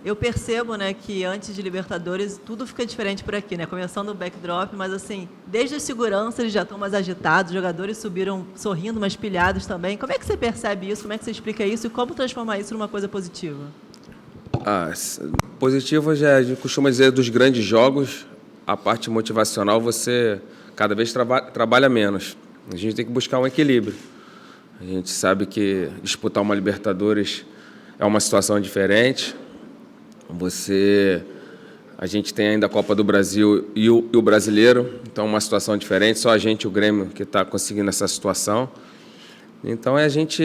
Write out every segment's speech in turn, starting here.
Eu percebo, né, que antes de Libertadores tudo fica diferente por aqui, né? Começando o backdrop, mas assim, desde os seguranças eles já estão mais agitados, os jogadores subiram sorrindo, mas pilhados também. Como é que você percebe isso? Como é que você explica isso e como transformar isso numa coisa positiva? Positivo, a gente costuma dizer dos grandes jogos, a parte motivacional você cada vez trabalha menos. A gente tem que buscar um equilíbrio. A gente sabe que disputar uma Libertadores é uma situação diferente. A gente tem ainda a Copa do Brasil e o Brasileiro, então uma situação diferente. Só a gente, o Grêmio, que está conseguindo essa situação. Então a gente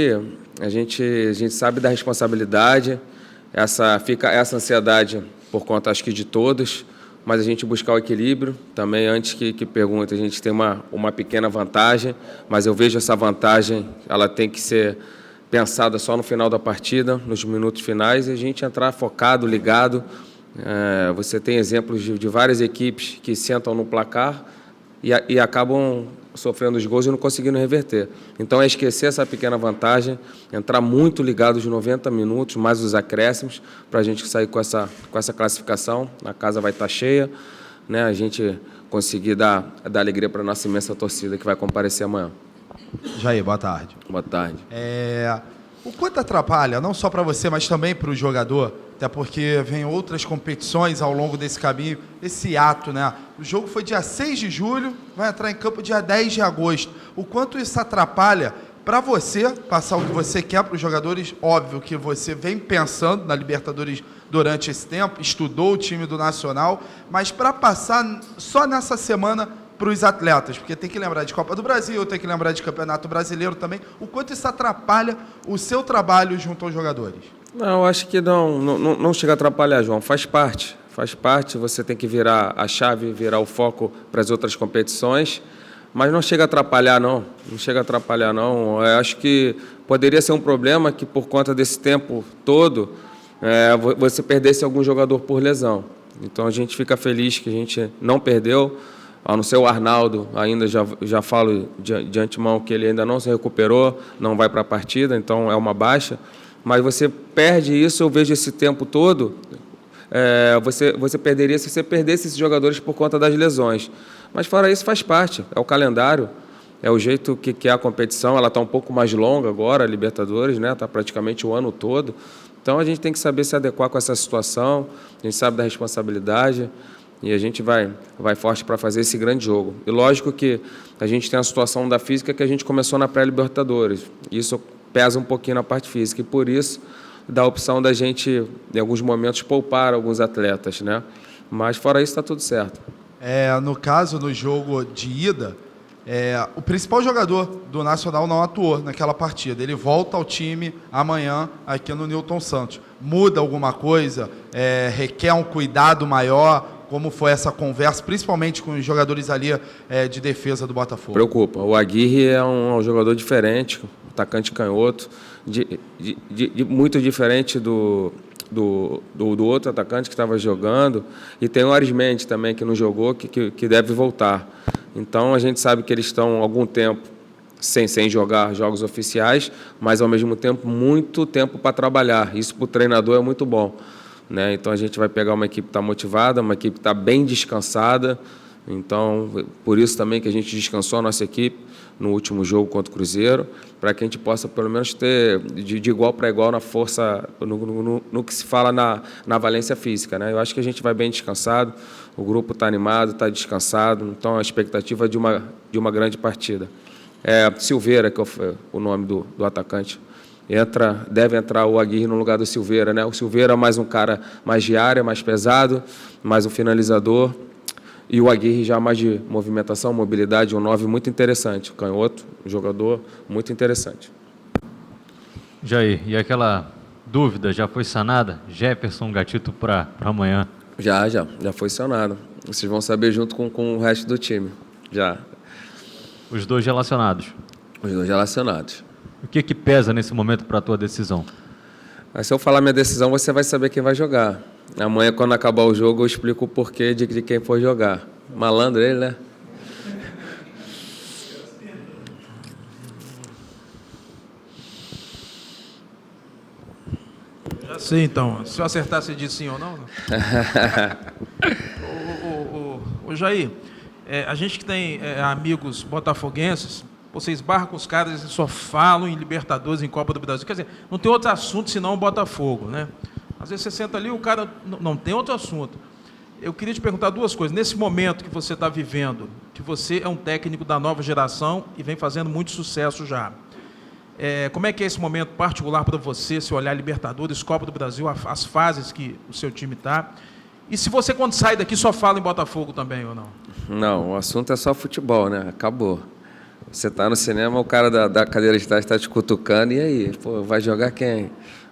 sabe da responsabilidade. Fica essa ansiedade por conta, acho que de todos, mas a gente buscar o equilíbrio. Também, antes que pergunte, a gente tem uma pequena vantagem, mas eu vejo essa vantagem, ela tem que ser pensada só no final da partida, nos minutos finais, e a gente entrar focado, ligado. Você tem exemplos de várias equipes que sentam no placar e acabam sofrendo os gols e não conseguindo reverter. Então, é esquecer essa pequena vantagem, entrar muito ligado os 90 minutos, mais os acréscimos, para a gente sair com essa classificação. A casa vai estar cheia, né? A gente conseguir dar alegria para a nossa imensa torcida que vai comparecer amanhã. Jair, boa tarde. Boa tarde. O quanto atrapalha, não só para você, mas também para o jogador, até porque vem outras competições ao longo desse caminho, esse ato, né? O jogo foi dia 6 de julho, vai entrar em campo dia 10 de agosto. O quanto isso atrapalha para você passar o que você quer para os jogadores? Óbvio que você vem pensando na Libertadores durante esse tempo, estudou o time do Nacional, mas para passar só nessa semana para os atletas, porque tem que lembrar de Copa do Brasil, tem que lembrar de Campeonato Brasileiro também, o quanto isso atrapalha o seu trabalho junto aos jogadores? Não, acho que não chega a atrapalhar, João. Faz parte. Você tem que virar a chave, virar o foco para as outras competições, mas não chega a atrapalhar, não. Não chega a atrapalhar, não. Eu acho que poderia ser um problema que, por conta desse tempo todo, você perdesse algum jogador por lesão. Então, a gente fica feliz que a gente não perdeu. A não ser o Arnaldo, ainda já falo de antemão que ele ainda não se recuperou, não vai para a partida, então é uma baixa. Mas você perde isso, eu vejo esse tempo todo, você perderia se você perdesse esses jogadores por conta das lesões. Mas fora isso, faz parte, é o calendário, é o jeito que é a competição, ela está um pouco mais longa agora, a Libertadores, né? Está praticamente o ano todo. Então a gente tem que saber se adequar com essa situação, a gente sabe da responsabilidade, e a gente vai forte para fazer esse grande jogo. E lógico que a gente tem a situação da física que a gente começou na pré-Libertadores. Isso pesa um pouquinho na parte física e por isso dá a opção da gente, em alguns momentos, poupar alguns atletas, né? Mas fora isso está tudo certo. No caso, no jogo de ida, o principal jogador do Nacional não atuou naquela partida. Ele volta ao time amanhã aqui no Newton Santos. Muda alguma coisa? Requer um cuidado maior? Como foi essa conversa, principalmente com os jogadores ali de defesa do Botafogo? Preocupa. O Aguirre é um jogador diferente, atacante canhoto, muito diferente do outro atacante que estava jogando. E tem o Arismendi também, que não jogou, que deve voltar. Então, a gente sabe que eles estão há algum tempo sem jogar jogos oficiais, mas, ao mesmo tempo, muito tempo para trabalhar. Isso, para o treinador, é muito bom. Né? Então, a gente vai pegar uma equipe que está motivada, uma equipe que está bem descansada. Então, por isso também que a gente descansou a nossa equipe no último jogo contra o Cruzeiro, para que a gente possa, pelo menos, ter de igual para igual na força, no que se fala na valência física. Né? Eu acho que a gente vai bem descansado, o grupo está animado, está descansado, então a expectativa é de uma grande partida. Silveira, que é o nome do atacante. Deve entrar o Aguirre no lugar do Silveira, né? O Silveira é mais um cara mais de área, mais pesado, mais um finalizador. E o Aguirre já mais de movimentação, mobilidade, um 9 muito interessante. Canhoto, um jogador muito interessante. Jair, e aquela dúvida já foi sanada? Jefferson Gatito para amanhã? Já foi sanado. Vocês vão saber junto com o resto do time. Já. Os dois relacionados? Os dois relacionados. O que pesa nesse momento para a tua decisão? Se eu falar minha decisão, você vai saber quem vai jogar. Amanhã, quando acabar o jogo, eu explico o porquê de quem for jogar. Malandro ele, né? Já sei, então. Se eu acertar, você diz sim ou não? Ô Jair, a gente que tem amigos botafoguenses, você esbarra com os caras e só falam em Libertadores, em Copa do Brasil. Quer dizer, não tem outro assunto senão o Botafogo, né? Às vezes você senta ali e o cara não tem outro assunto. Eu queria te perguntar duas coisas. Nesse momento que você está vivendo, que você é um técnico da nova geração e vem fazendo muito sucesso já, como é que é esse momento particular para você, se olhar Libertadores, Copa do Brasil, as fases que o seu time está? E se você, quando sai daqui, só fala em Botafogo também ou não? Não, o assunto é só futebol, né? Acabou. Você está no cinema, o cara da cadeira de trás está te cutucando, e aí? Pô, vai jogar quem?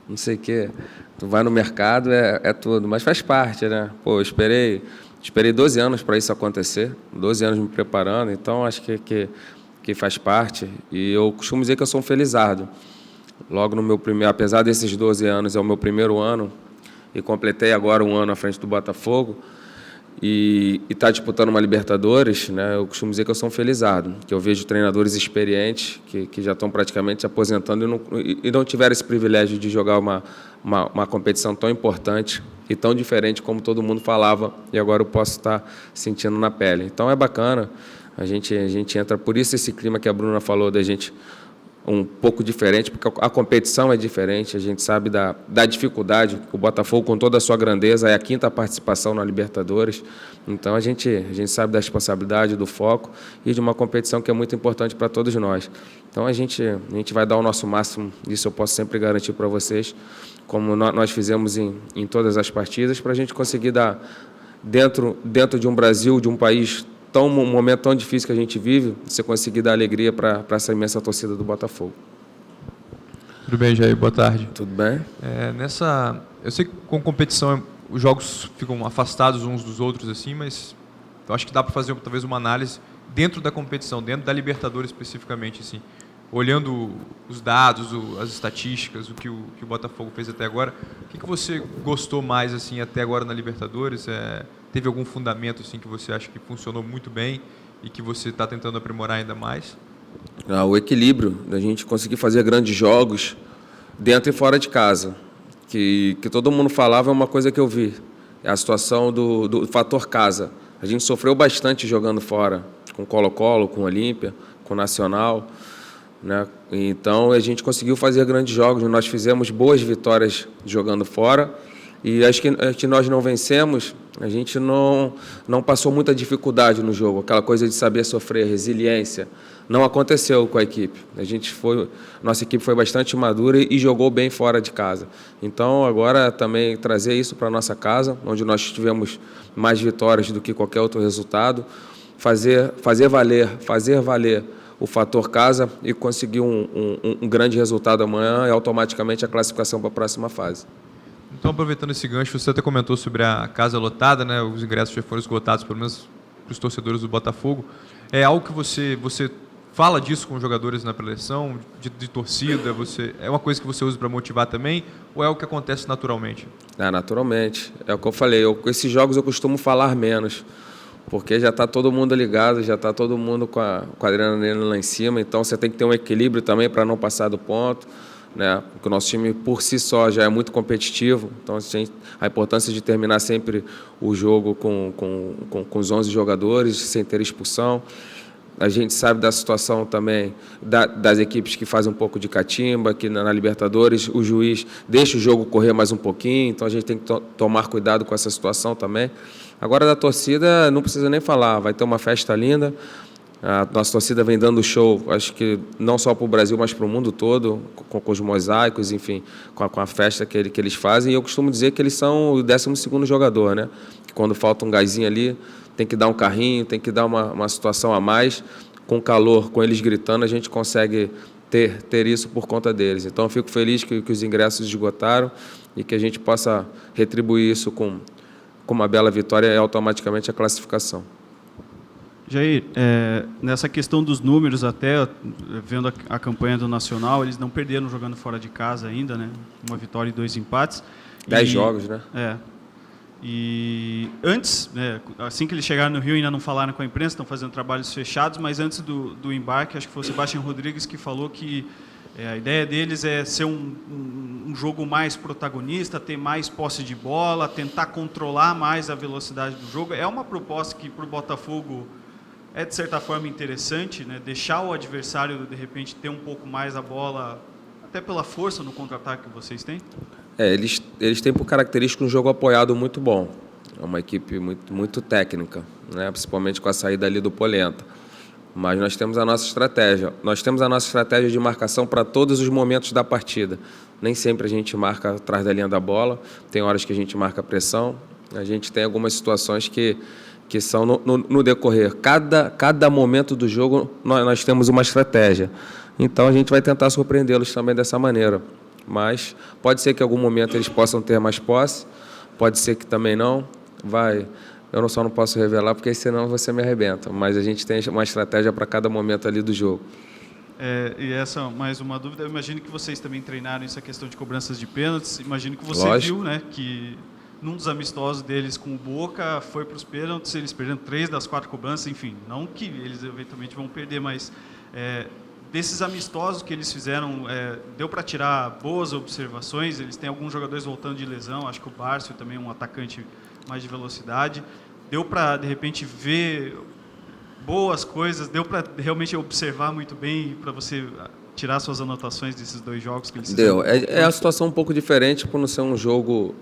Não sei o quê. Tu vai no mercado, é tudo. Mas faz parte, né? Pô, eu esperei 12 anos para isso acontecer, 12 anos me preparando, então acho que faz parte. E eu costumo dizer que eu sou um felizardo. Logo no meu primeiro, apesar desses 12 anos, é o meu primeiro ano, e completei agora um ano à frente do Botafogo, e está disputando uma Libertadores, né? Eu costumo dizer que eu sou um felizardo, que eu vejo treinadores experientes que já estão praticamente se aposentando e não tiveram esse privilégio de jogar uma competição tão importante e tão diferente como todo mundo falava, e agora eu posso estar sentindo na pele. Então é bacana, a gente entra, por isso esse clima que a Bruna falou da gente um pouco diferente, porque a competição é diferente, a gente sabe da dificuldade. O Botafogo, com toda a sua grandeza, é a 5ª participação na Libertadores, então a gente sabe da responsabilidade, do foco e de uma competição que é muito importante para todos nós. Então a gente vai dar o nosso máximo, isso eu posso sempre garantir para vocês, como nós fizemos em todas as partidas, para a gente conseguir dar, dentro de um Brasil, de um país um momento tão difícil que a gente vive, você conseguir dar alegria para essa imensa torcida do Botafogo. Tudo bem, Jair? Boa tarde. Tudo bem? Eu sei que com competição os jogos ficam afastados uns dos outros, assim, mas eu acho que dá para fazer talvez uma análise dentro da competição, dentro da Libertadores especificamente, assim, olhando os dados, as estatísticas, o que o Botafogo fez até agora. O que você gostou mais assim até agora na Libertadores? Teve algum fundamento assim que você acha que funcionou muito bem e que você está tentando aprimorar ainda mais? O equilíbrio, da gente conseguir fazer grandes jogos dentro e fora de casa. Que todo mundo falava, é uma coisa que eu vi. É a situação do fator casa. A gente sofreu bastante jogando fora, com Colo-Colo, com Olímpia, com Nacional, né? Então a gente conseguiu fazer grandes jogos. Nós fizemos boas vitórias jogando fora. E acho que nós não vencemos, a gente não passou muita dificuldade no jogo, aquela coisa de saber sofrer, resiliência, não aconteceu com a equipe. Nossa equipe foi bastante madura e jogou bem fora de casa. Então agora também trazer isso para a nossa casa, onde nós tivemos mais vitórias do que qualquer outro resultado, fazer valer o fator casa e conseguir um grande resultado amanhã e automaticamente a classificação para a próxima fase. Então, aproveitando esse gancho, você até comentou sobre a casa lotada, né? Os ingressos já foram esgotados, pelo menos para os torcedores do Botafogo. É algo que você fala disso com os jogadores na preleção, de torcida? É uma coisa que você usa para motivar também? Ou é algo que acontece naturalmente? Naturalmente. É o que eu falei. Com esses jogos eu costumo falar menos, porque já está todo mundo ligado, já está todo mundo com a adrenalina lá em cima. Então, você tem que ter um equilíbrio também para não passar do ponto, né? Porque o nosso time por si só já é muito competitivo, então a importância de terminar sempre o jogo com os 11 jogadores, sem ter expulsão. A gente sabe da situação também das equipes que fazem um pouco de catimba, que na Libertadores o juiz deixa o jogo correr mais um pouquinho, então a gente tem que tomar cuidado com essa situação também. Agora, da torcida, não precisa nem falar, vai ter uma festa linda. A nossa torcida vem dando show, acho que não só para o Brasil, mas para o mundo todo, com os mosaicos, enfim, com a festa que eles fazem. E eu costumo dizer que eles são o 12º jogador, né? Que quando falta um gásinho ali, tem que dar um carrinho, tem que dar uma situação a mais. Com calor, com eles gritando, a gente consegue ter isso por conta deles. Então, eu fico feliz que os ingressos esgotaram e que a gente possa retribuir isso com uma bela vitória e automaticamente a classificação. Jair, nessa questão dos números, até vendo a campanha do Nacional, eles não perderam jogando fora de casa ainda, né? Uma vitória e 2 empates. 10 jogos, né? E antes, assim que eles chegaram no Rio, ainda não falaram com a imprensa, estão fazendo trabalhos fechados, mas antes do embarque, acho que foi o Sebastião Rodrigues que falou que A ideia deles é ser um jogo mais protagonista, ter mais posse de bola, tentar controlar mais a velocidade do jogo. É uma proposta que para o Botafogo é de certa forma interessante, né? Deixar o adversário de repente ter um pouco mais a bola, até pela força no contra-ataque que vocês têm? Eles têm por característica um jogo apoiado muito bom. É uma equipe muito técnica, né? Principalmente com a saída ali do Polenta. Mas nós temos a nossa estratégia. Nós temos a nossa estratégia de marcação para todos os momentos da partida. Nem sempre a gente marca atrás da linha da bola. Tem horas que a gente marca pressão. A gente tem algumas situações que são no decorrer. Cada momento do jogo nós temos uma estratégia. Então a gente vai tentar surpreendê-los também dessa maneira. Mas pode ser que em algum momento eles possam ter mais posse. Pode ser que também não. Eu só não posso revelar, porque senão você me arrebenta. Mas a gente tem uma estratégia para cada momento ali do jogo. E essa, mais uma dúvida, eu imagino que vocês também treinaram essa questão de cobranças de pênaltis. Imagino que você Lógico. viu, né, que num dos amistosos deles com o Boca, foi para os pênaltis, eles perderam 3 das 4 cobranças, enfim, não que eles eventualmente vão perder, mas desses amistosos que eles fizeram, deu para tirar boas observações. Eles têm alguns jogadores voltando de lesão, acho que o Bárcio também é um atacante mais de velocidade. Deu para, de repente, ver boas coisas, deu para realmente observar muito bem para você tirar suas anotações desses 2 jogos que eles fizeram? Deu. É a situação um pouco diferente por não ser um jogo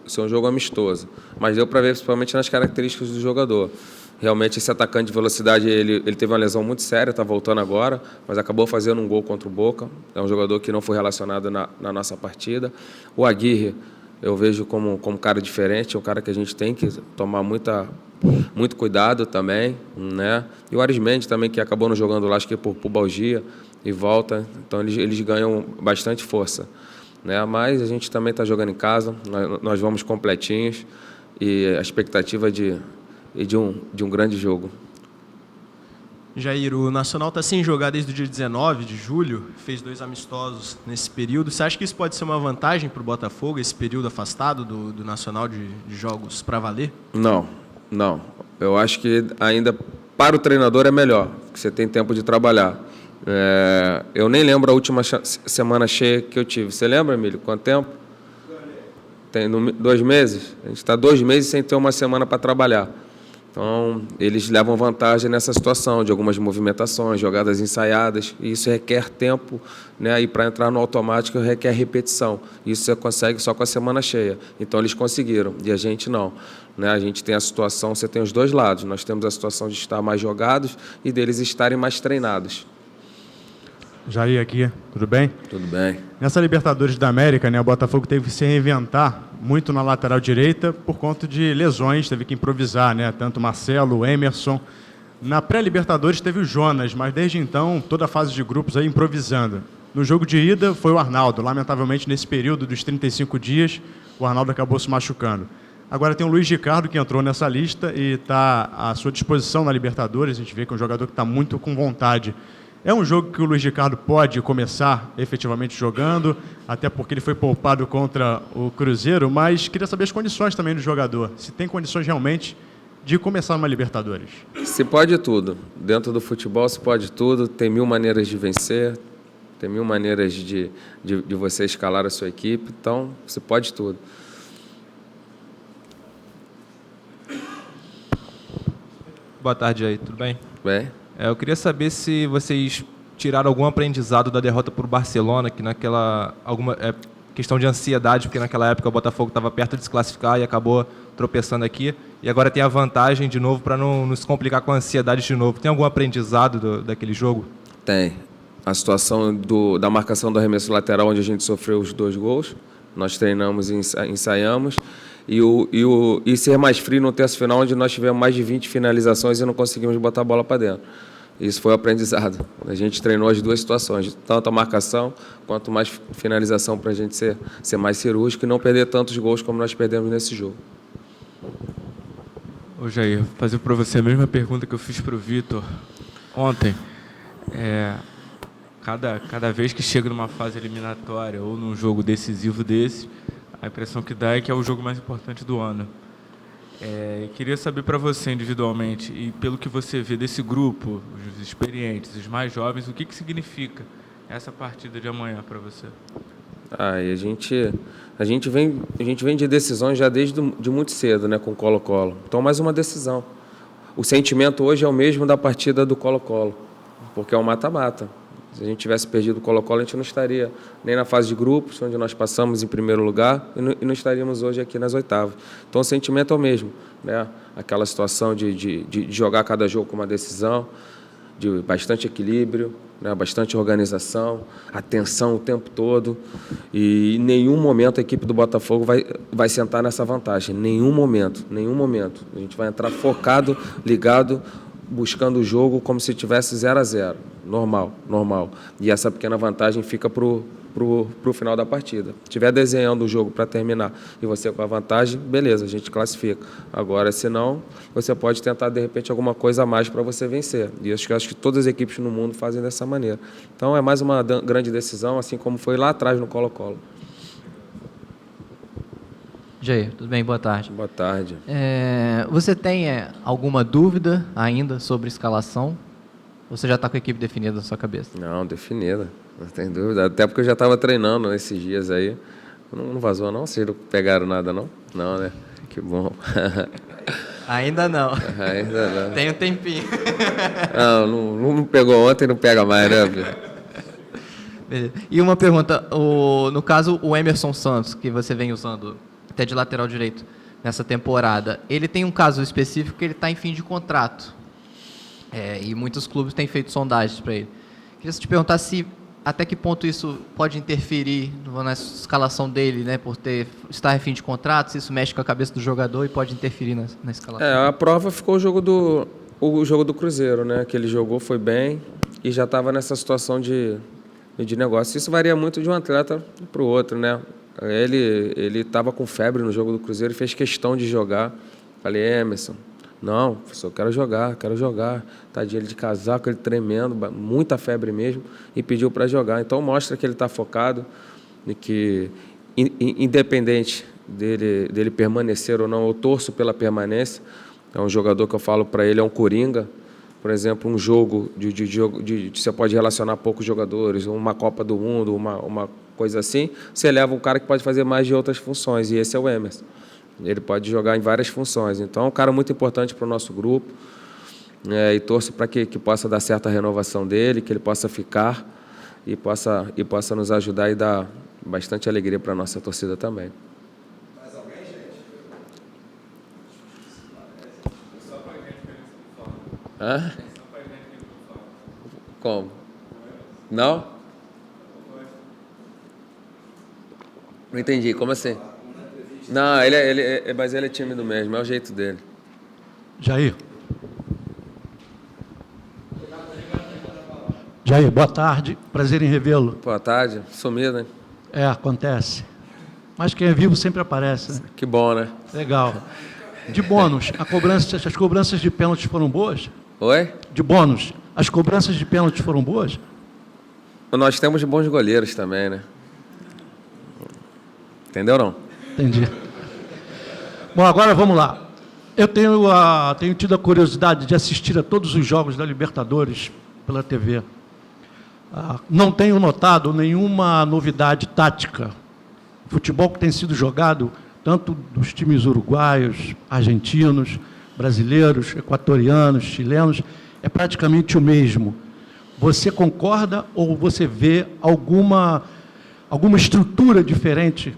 amistoso. Mas deu para ver principalmente nas características do jogador. Realmente esse atacante de velocidade, ele teve uma lesão muito séria, está voltando agora, mas acabou fazendo um gol contra o Boca. É um jogador que não foi relacionado na nossa partida. O Aguirre, eu vejo como um cara diferente, é um cara que a gente tem que tomar muito cuidado também, né? E o Arismendi também, que acabou não jogando lá, acho que por pubalgia, e volta. Então eles ganham bastante força, né? Mas a gente também está jogando em casa, nós vamos completinhos, e a expectativa de um grande jogo. Jair, o Nacional está sem jogar desde o dia 19 de julho, fez 2 amistosos nesse período. Você acha que isso pode ser uma vantagem para o Botafogo, esse período afastado do Nacional de jogos para valer? Não. Eu acho que ainda para o treinador é melhor, porque você tem tempo de trabalhar. Eu nem lembro a última semana cheia que eu tive. Você lembra, Emílio? Quanto tempo? Tem 2 meses? A gente está 2 meses sem ter uma semana para trabalhar. Então, eles levam vantagem nessa situação de algumas movimentações, jogadas ensaiadas, e isso requer tempo, né? E para entrar no automático requer repetição. Isso você consegue só com a semana cheia. Então, eles conseguiram, e a gente não, né? A gente tem a situação, você tem os 2 lados. Nós temos a situação de estar mais jogados e deles estarem mais treinados. Jair aqui, tudo bem? Tudo bem. Nessa Libertadores da América, né, o Botafogo teve que se reinventar muito na lateral direita por conta de lesões, teve que improvisar, né? Tanto Marcelo, Emerson. Na pré-Libertadores teve o Jonas, mas desde então toda a fase de grupos aí improvisando. No jogo de ida foi o Arnaldo, lamentavelmente nesse período dos 35 dias o Arnaldo acabou se machucando. Agora tem o Luiz Ricardo que entrou nessa lista e está à sua disposição na Libertadores. A gente vê que é um jogador que está muito com vontade. É um jogo que o Luiz Ricardo pode começar efetivamente jogando, até porque ele foi poupado contra o Cruzeiro, mas queria saber as condições também do jogador, se tem condições realmente de começar uma Libertadores. Se pode tudo. Dentro do futebol se pode tudo, tem 1000 maneiras de vencer, tem 1000 maneiras de você escalar a sua equipe, então se pode tudo. Boa tarde aí, tudo bem? Bem? Eu queria saber se vocês tiraram algum aprendizado da derrota para o Barcelona, que alguma questão de ansiedade, porque naquela época o Botafogo estava perto de se classificar e acabou tropeçando aqui, e agora tem a vantagem de novo para não se complicar com a ansiedade de novo. Tem algum aprendizado daquele jogo? Tem. A situação da marcação do arremesso lateral, onde a gente sofreu os 2 gols, nós treinamos e ensaiamos, e ser mais frio no terço final, onde nós tivemos mais de 20 finalizações e não conseguimos botar a bola para dentro. Isso foi o aprendizado. A gente treinou as 2 situações, tanto a marcação quanto mais finalização, para a gente ser mais cirúrgico e não perder tantos gols como nós perdemos nesse jogo. Ô Jair, vou fazer para você a mesma pergunta que eu fiz para o Vitor ontem. Cada vez que chega numa fase eliminatória ou num jogo decisivo desse, a impressão que dá é que é o jogo mais importante do ano. Queria saber para você individualmente, e pelo que você vê desse grupo, os experientes, os mais jovens, o que significa essa partida de amanhã para você? E a gente vem de decisões já de muito cedo, né, com o Colo-Colo. Então, mais uma decisão. O sentimento hoje é o mesmo da partida do Colo-Colo, porque é um mata-mata. Se a gente tivesse perdido o Colo-Colo, a gente não estaria nem na fase de grupos, onde nós passamos em primeiro lugar, e não estaríamos hoje aqui nas oitavas. Então, o sentimento é o mesmo, né? Aquela situação de jogar cada jogo com uma decisão, de bastante equilíbrio, né? Bastante organização, atenção o tempo todo, e em nenhum momento a equipe do Botafogo vai sentar nessa vantagem. Nenhum momento. A gente vai entrar focado, ligado, buscando o jogo como se tivesse 0-0. Normal. E essa pequena vantagem fica para o final da partida. Se estiver desenhando o jogo para terminar e você com a vantagem, beleza, a gente classifica. Agora, se não, você pode tentar, de repente, alguma coisa a mais para você vencer. E acho que todas as equipes no mundo fazem dessa maneira. Então, é mais uma grande decisão, assim como foi lá atrás no Colo-Colo. Jair, tudo bem? Boa tarde. Boa tarde. Você tem alguma dúvida ainda sobre escalação? Ou você já está com a equipe definida na sua cabeça? Não, definida. Não tem dúvida. Até porque eu já estava treinando esses dias aí. Não vazou, não? Vocês não pegaram nada, não? Não, né? Que bom. Ainda não. Ainda não. Tem um tempinho. Não pegou ontem, não pega mais, né, filho? Beleza. E uma pergunta. No caso, o Emerson Santos, que você vem usando até de lateral direito nessa temporada, ele tem um caso específico que ele está em fim de contrato. E muitos clubes têm feito sondagens para ele. Queria te perguntar se até que ponto isso pode interferir na escalação dele, né, por estar em fim de contrato, se isso mexe com a cabeça do jogador e pode interferir na escalação. A prova ficou o jogo do Cruzeiro, né, que ele jogou, foi bem e já estava nessa situação de negócio. Isso varia muito de um atleta para o outro, né? Ele estava com febre no jogo do Cruzeiro e fez questão de jogar. Falei, Emerson, não, professor, quero jogar. Tadinho, ele de casaco, ele tremendo, muita febre mesmo, e pediu para jogar. Então mostra que ele está focado e que, independente dele permanecer ou não, eu torço pela permanência. É um jogador que eu falo para ele, é um coringa. Por exemplo, um jogo você pode relacionar poucos jogadores, uma Copa do Mundo, uma coisa assim, você leva um cara que pode fazer mais de outras funções, e esse é o Emerson. Ele pode jogar em várias funções. Então, é um cara muito importante para o nosso grupo, e torço para que possa dar certa renovação dele, que ele possa ficar e possa nos ajudar e dar bastante alegria para a nossa torcida também. Mais alguém, gente? Hã? Como? Não? Não entendi. Como assim? Não, mas ele é tímido mesmo, é o jeito dele. Jair, boa tarde, prazer em revê-lo. Boa tarde, sumido, né? Acontece. Mas quem é vivo sempre aparece, né? Que bom, né? Legal. De bônus, as cobranças de pênaltis foram boas? Oi? De bônus, as cobranças de pênaltis foram boas? Nós temos bons goleiros também, né? Entendeu ou não? Entendi. Bom, agora vamos lá. Eu tenho tido a curiosidade de assistir a todos os jogos da Libertadores pela TV. Não tenho notado nenhuma novidade tática. O futebol que tem sido jogado, tanto dos times uruguaios, argentinos, brasileiros, equatorianos, chilenos, é praticamente o mesmo. Você concorda ou você vê alguma estrutura diferente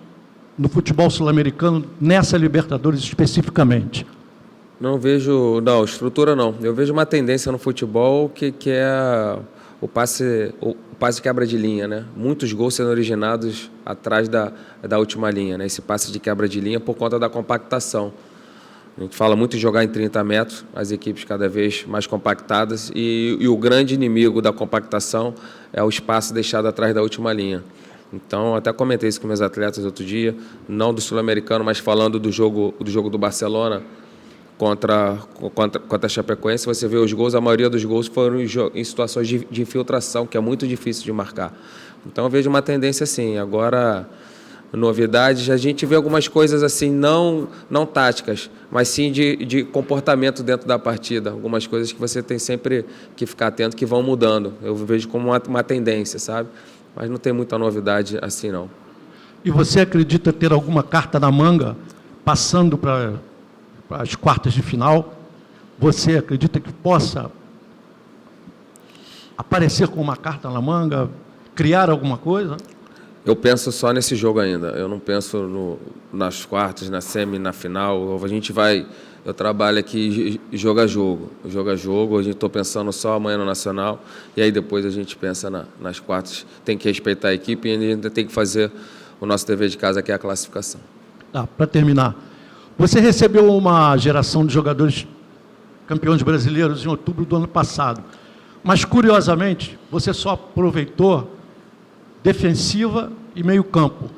no futebol sul-americano, nessa Libertadores especificamente? Não vejo, estrutura não. Eu vejo uma tendência no futebol que é o passe quebra de linha, né? Muitos gols sendo originados atrás da última linha, né? Esse passe de quebra de linha por conta da compactação. A gente fala muito em jogar em 30 metros, as equipes cada vez mais compactadas, e o grande inimigo da compactação é o espaço deixado atrás da última linha. Então, até comentei isso com meus atletas outro dia, não do Sul-Americano, mas falando do jogo do Barcelona contra a Chapecoense. Você vê os gols, a maioria dos gols foram em situações de infiltração, que é muito difícil de marcar. Então, eu vejo uma tendência assim. Agora, novidades. A gente vê algumas coisas assim, não táticas, mas sim de comportamento dentro da partida. Algumas coisas que você tem sempre que ficar atento, que vão mudando. Eu vejo como uma tendência, sabe? Mas não tem muita novidade assim, não. E você acredita ter alguma carta na manga passando para as quartas de final? Você acredita que possa aparecer com uma carta na manga, criar alguma coisa? Eu penso só nesse jogo ainda. Eu não penso nas quartas, na semi, na final. A gente vai... Eu trabalho aqui jogo a jogo. Jogo a jogo. A gente estou pensando só amanhã no Nacional. E aí depois a gente pensa nas quartas. Tem que respeitar a equipe e ainda tem que fazer o nosso dever de casa, que é a classificação. Para terminar, você recebeu uma geração de jogadores campeões brasileiros em outubro do ano passado. Mas, curiosamente, você só aproveitou defensiva e meio campo.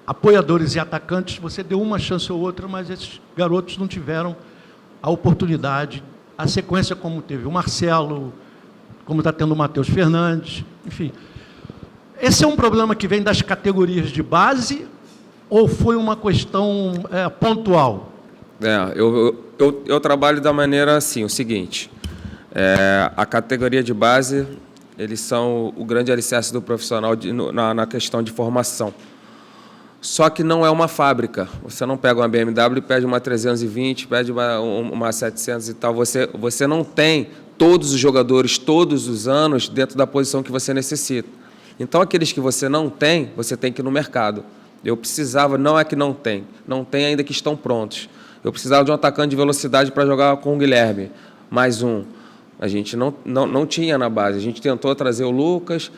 Apoiadores e atacantes, você deu uma chance ou outra, mas esses garotos não tiveram a oportunidade, a sequência como teve o Marcelo, como está tendo o Matheus Fernandes, enfim. Esse é um problema que vem das categorias de base ou foi uma questão pontual? Eu trabalho da maneira assim, o seguinte, a categoria de base, eles são o grande alicerce do profissional na questão de formação. Só que não é uma fábrica. Você não pega uma BMW e pede uma 320, pede uma 700 e tal. Você não tem todos os jogadores, todos os anos, dentro da posição que você necessita. Então, aqueles que você não tem, você tem que ir no mercado. Eu precisava, não é que não tem ainda que estão prontos. Eu precisava de um atacante de velocidade para jogar com o Guilherme, mais um. A gente não tinha na base. A gente tentou trazer o Lucas,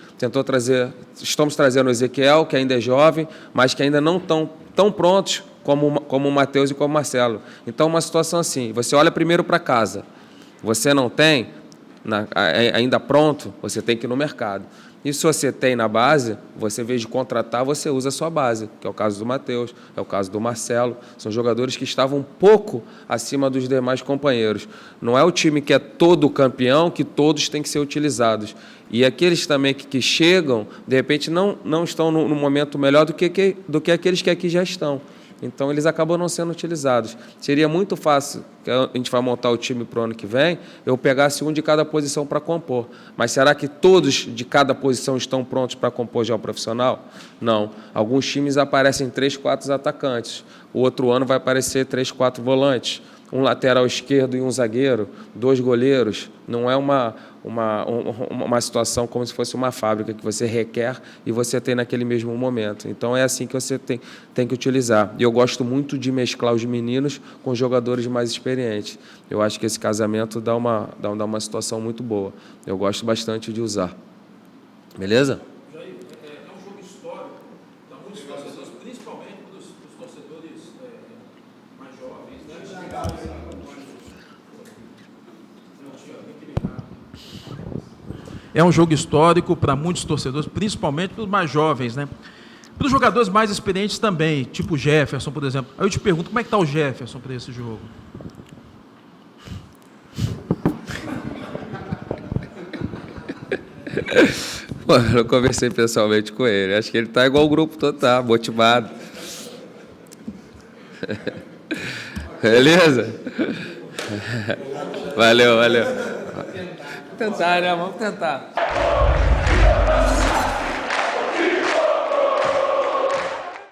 estamos trazendo o Ezequiel, que ainda é jovem, mas que ainda não estão tão prontos como o Matheus e como o Marcelo. Então, uma situação assim, você olha primeiro para casa, você não tem ainda pronto, você tem que ir no mercado. E se você tem na base, você, em vez de contratar, você usa a sua base, que é o caso do Matheus, é o caso do Marcelo. São jogadores que estavam um pouco acima dos demais companheiros. Não é o time que é todo campeão que todos têm que ser utilizados. E aqueles também que chegam, de repente, não estão no momento melhor do que aqueles que aqui já estão. Então, eles acabam não sendo utilizados. Seria muito fácil, que a gente vai montar o time para o ano que vem, eu pegasse um de cada posição para compor. Mas será que todos de cada posição estão prontos para compor já o profissional? Não. Alguns times aparecem 3, 4 atacantes. O outro ano vai aparecer 3, 4 volantes. Um lateral esquerdo e um zagueiro, 2 goleiros. Não é uma situação como se fosse uma fábrica que você requer e você tem naquele mesmo momento. Então, é assim que você tem que utilizar. E eu gosto muito de mesclar os meninos com os jogadores mais experientes. Eu acho que esse casamento dá uma situação muito boa. Eu gosto bastante de usar. Beleza? É um jogo histórico para muitos torcedores, principalmente para os torcedores mais jovens, né? É um jogo histórico para muitos torcedores, principalmente para os mais jovens, né? Para os jogadores mais experientes também, tipo o Jefferson, por exemplo. Aí eu te pergunto, como é que está o Jefferson para esse jogo? Pô, eu conversei pessoalmente com ele. Acho que ele está igual o grupo todo, tá motivado. Beleza? Valeu. Vamos tentar, né? Vamos tentar.